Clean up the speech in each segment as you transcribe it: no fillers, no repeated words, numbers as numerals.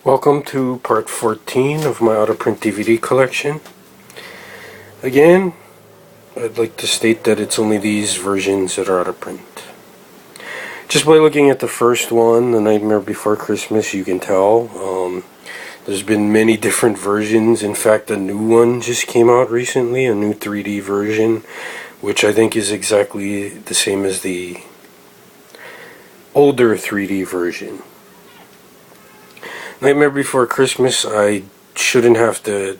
Welcome to part 14 of my out-of-print DVD collection. Again, I'd like to state that it's only these versions that are out of print. Just by looking at the first one, The Nightmare Before Christmas, you can tell. There's been many different versions. In fact, a new one just came out recently, a new 3D version, which I think is exactly the same as the older 3D version. Nightmare Before Christmas, I shouldn't have to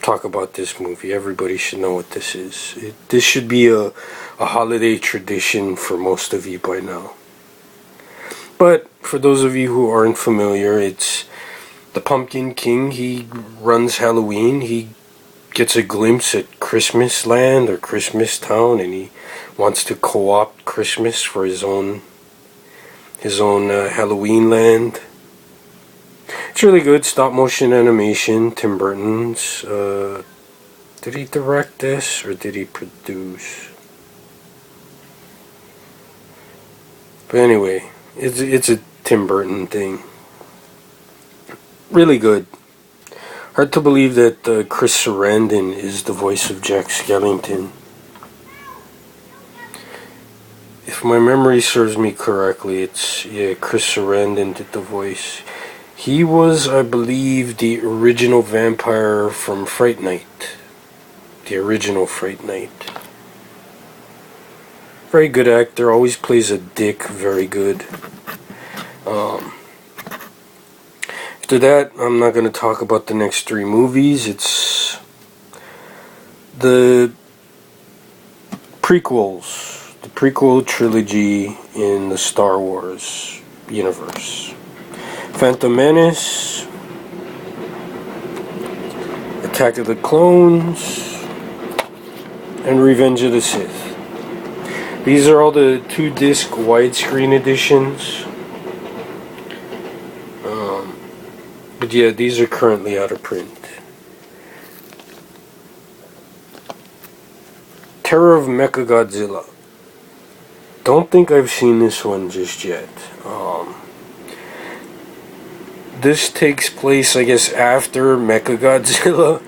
talk about this movie. Everybody should know what this is. This should be a holiday tradition for most of you by now. But for those of you who aren't familiar, it's the Pumpkin King. He runs Halloween. He gets a glimpse at Christmas land or Christmas town, and he wants to co-opt Christmas for his own Halloween land. It's really good, stop motion animation, Tim Burton's. Did he direct this or did he produce? But anyway, it's a Tim Burton thing. Really good. Hard to believe that Chris Sarandon is the voice of Jack Skellington. If my memory serves me correctly, Chris Sarandon did the voice. He was, I believe, the original vampire from Fright Night. The original Fright Night. Very good actor, always plays a dick very good. After that, I'm not going to talk about the next three movies. It's the prequels. The prequel trilogy in the Star Wars universe. Phantom Menace, Attack of the Clones, and Revenge of the Sith. These are all the 2-disc widescreen editions. But yeah, these are currently out of print. Terror of MechaGodzilla. Don't think I've seen this one just yet. This takes place, I guess, after MechaGodzilla.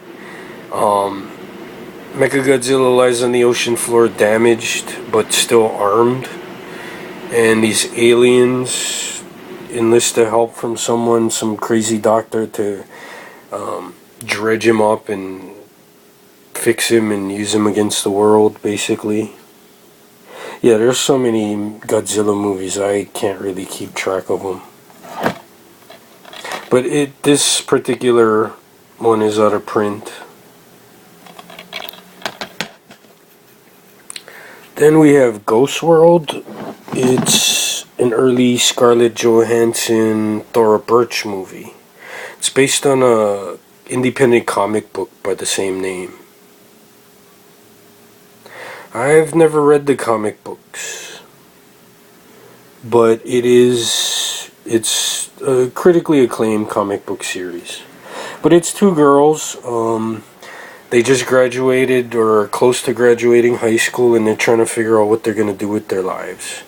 MechaGodzilla lies on the ocean floor damaged, but still armed. And these aliens enlist the help from someone, some crazy doctor, to dredge him up and fix him and use him against the world, basically. Yeah, there's so many Godzilla movies, I can't really keep track of them. But this particular one is out of print. Then we have Ghostworld. It's an early Scarlett Johansson, Thora Birch movie. It's based on a independent comic book by the same name. I've never read the comic books, but it's a critically acclaimed comic book series. But it's two girls. They just graduated or are close to graduating high school, and they're trying to figure out what they're going to do with their lives.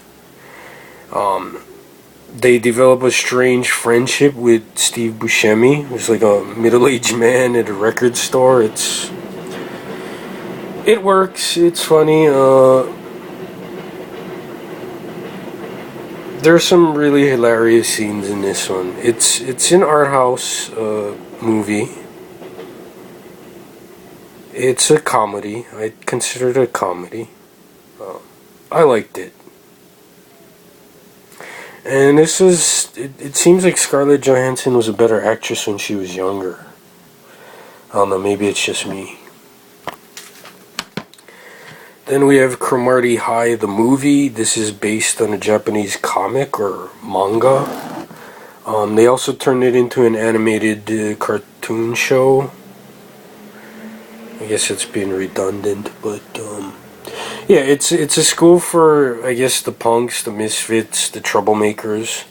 They develop a strange friendship with Steve Buscemi, who's like a middle-aged man at a record store. It works. It's funny. There's some really hilarious scenes in this one. It's an art house movie. It's a comedy. I consider it a comedy. I liked it. And this is... It seems like Scarlett Johansson was a better actress when she was younger. I don't know, maybe it's just me. Then we have Cromartie High, the movie. This is based on a Japanese comic or manga. They also turned it into an animated cartoon show. I guess it's being redundant, but yeah, it's a school for, I guess, the punks, the misfits, the troublemakers,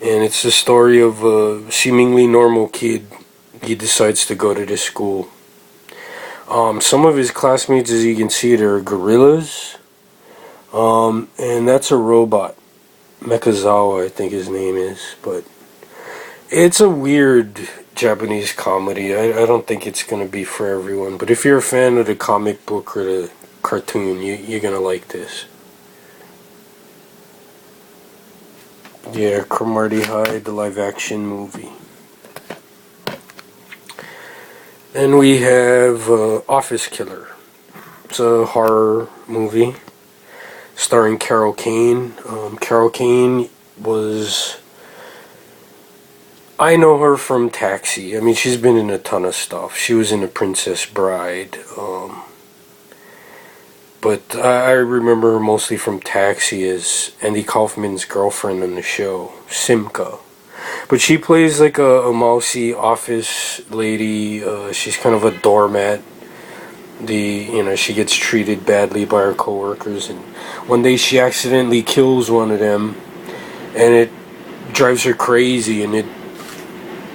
and it's the story of a seemingly normal kid. He decides to go to this school. Some of his classmates, as you can see, they're gorillas, and that's a robot. Mekazawa, I think his name is, but It's a weird Japanese comedy. I don't think it's going to be for everyone. But if you're a fan of the comic book or the cartoon, you're going to like this. Yeah, Cromartie High, the live action movie. And we have Office Killer. It's a horror movie starring Carol Kane. Carol Kane was... I know her from Taxi. I mean, she's been in a ton of stuff. She was in The Princess Bride. But I remember her mostly from Taxi as Andy Kaufman's girlfriend on the show, Simca. But she plays like a mousy office lady. She's kind of a doormat. She gets treated badly by her coworkers, and one day she accidentally kills one of them, and it drives her crazy, and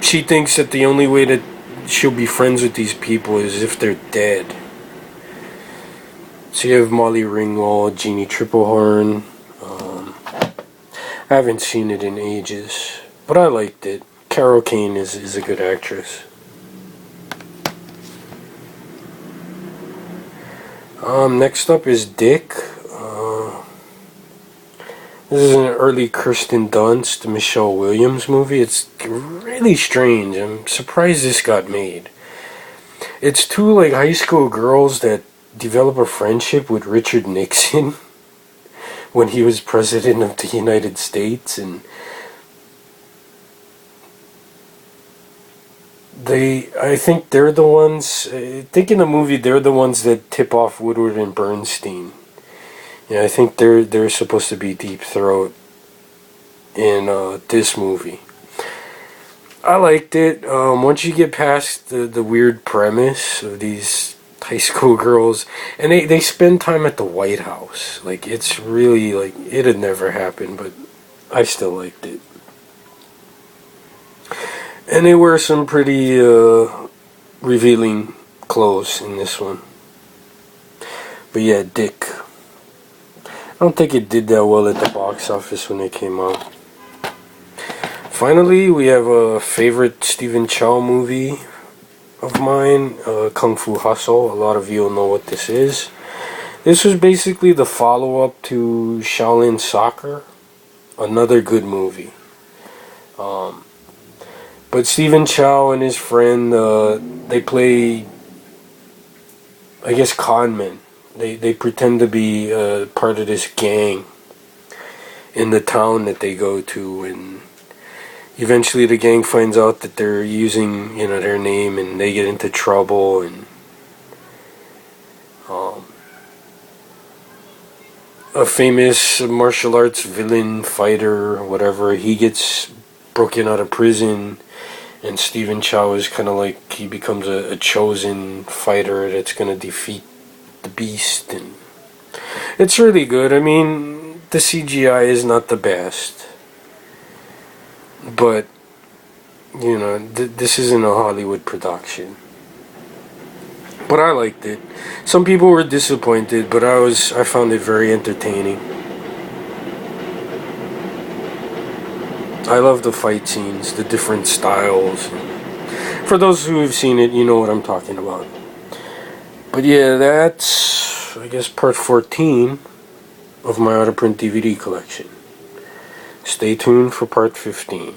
she thinks that the only way that she'll be friends with these people is if they're dead. So you have Molly Ringwald, Jeannie Triplehorn. I haven't seen it in ages, but I liked it. Carol Kane is a good actress. Next up is Dick. This is an early Kirsten Dunst, Michelle Williams movie. It's really strange. I'm surprised this got made. It's two like high school girls that develop a friendship with Richard Nixon when he was president of the United States, and I think they're the ones, I think in the movie they're the ones that tip off Woodward and Bernstein. Yeah, I think they're supposed to be Deep Throat in this movie. I liked it. Once you get past the weird premise of these high school girls, and they spend time at the White House. Like, it's really, like, it had never happened, but I still liked it. And they wear some pretty revealing clothes in this one. But yeah, Dick. I don't think it did that well at the box office when it came out. Finally, we have a favorite Stephen Chow movie of mine, Kung Fu Hustle. A lot of you will know what this is. This was basically the follow-up to Shaolin Soccer. Another good movie. But Stephen Chow and his friend, they play, I guess, con men. They pretend to be part of this gang in the town that they go to, and eventually the gang finds out that they're using, their name, and they get into trouble, and a famous martial arts villain, fighter, whatever, he gets broken out of prison, and Stephen Chow is kind of like, he becomes a chosen fighter that's going to defeat the beast, and it's really good. I mean, the CGI is not the best, but this isn't a Hollywood production. But I liked it. Some people were disappointed, but I found it very entertaining. I love the fight scenes, the different styles. For those who have seen it, you know what I'm talking about. But yeah, that's, I guess, part 14 of my out-of-print DVD collection. Stay tuned for part 15.